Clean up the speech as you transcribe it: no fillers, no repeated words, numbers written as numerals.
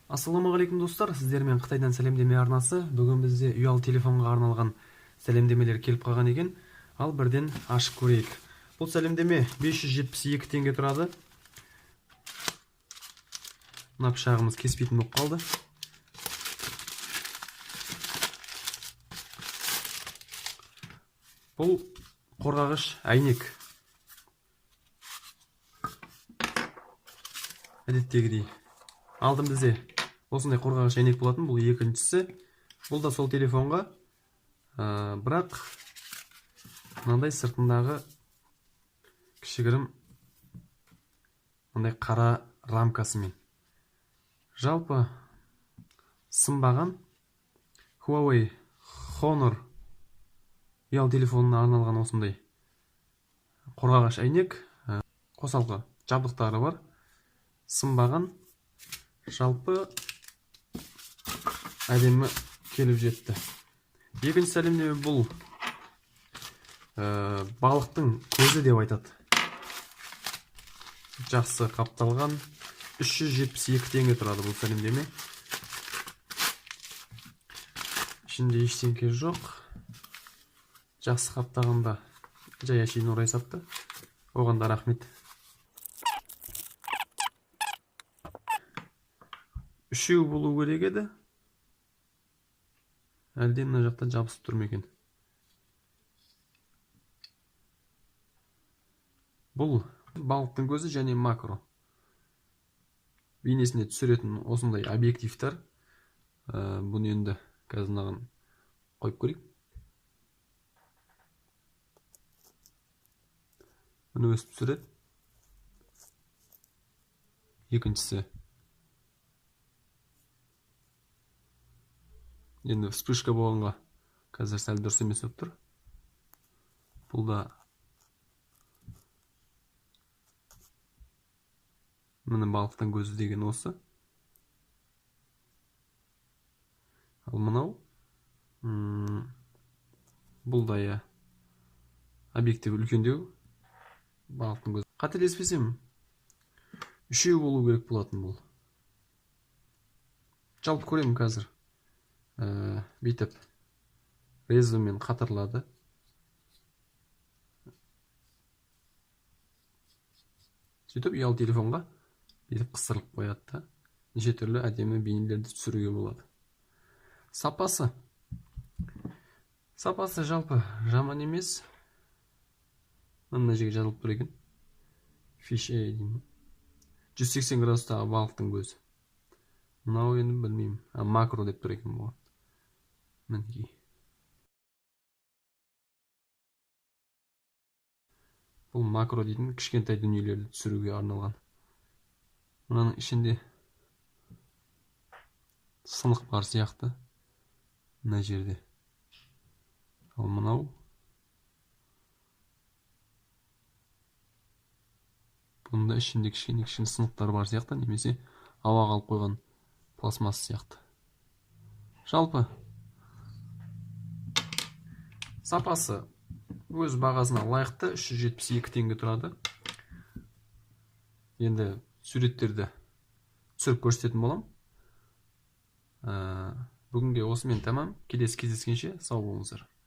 Ассалаумағалейкум достар, сіздермен Қытайдан сәлемдеме арнасы. Бүгін бізде ұялы телефонға арналған сәлемдемелер келіп қалған екен. Ал бірден ашып көрейік. Бұл сәлемдеме 572 теңге тұрады. Мына пышағымыз кеспейтін болып қалды. Бұл қорғағыш әйнек. Әдеттегідей алдым бізде осындай қорғағыш әйнек болатын, бұл екіншісі. Бұл да сол телефонға, бірақ мынандай сыртындағы кішігірім мындай қара рамкасымен. Жалпы сынбаған Huawei Honor ұялы телефонына арналған осындай қорғағыш әйнек, қосалқы жабдықтары бар. Сынбаған, жалпы әдемі келіп жетті. Екінші сәлемдеме бұл балықтың көзі деп айтады. Жақсы қапталған, 372 теңге тұрады бұл сәлемдеме. Ішінде ештеңке жоқ. Жақсы қаптағанда жай әшейін орай сапты. Оған да рахмет. Үшеу болу керек еді. Әлде мына жақта жабысып тұр ма екен? Бұл балықтың көзі және макро. Бейнесіне түсіретін осындай объективтер. Бұны енді қазынаған қойып көрейік. Бұны өсіп түсіреді. Екіншісі. Енді вспышка болғанға қазір сәл дұрыс емес болып тұр. Бұл да міне балықтың көзі деген осы. Ал мынау бұл да я объектив үлкендеу, балықтың көзі. Қателеспесем, үшеу болу керек болатын бұл. Жалпы көремін қазір. Бүйтіп резвімен қатырлады. Сөйтіп ұялы телефонға бүйтіп қыстырылып қояды. Неше түрлі әдемі бейнелерді түсіруге болады. Сапасы жалпы жаман емес. Мына жерге жазылып тұр екен. Fish eye деймін. 180 градустағы балықтың көзі. Мынау енді білмеймін. Макро деп тұр екен бұған. Мінекей. Бұл макро дейтін кішкентай дүниелерді түсіруге арналған. Мынаның ішінде сынық бар сияқты. Мына жерде. Ал мынау бұнда ішінде кішкене сынықтар бар сияқты, немесе ауаға алып қойған пластмасс сияқты. Жалпы сапасы өз бағасына лайықты, 372 теңге тұрады. Енді суреттерді түсіріп көрсететін болам. Бүгінге осымен тамам. Келесі кездескенше сау болыңыздар.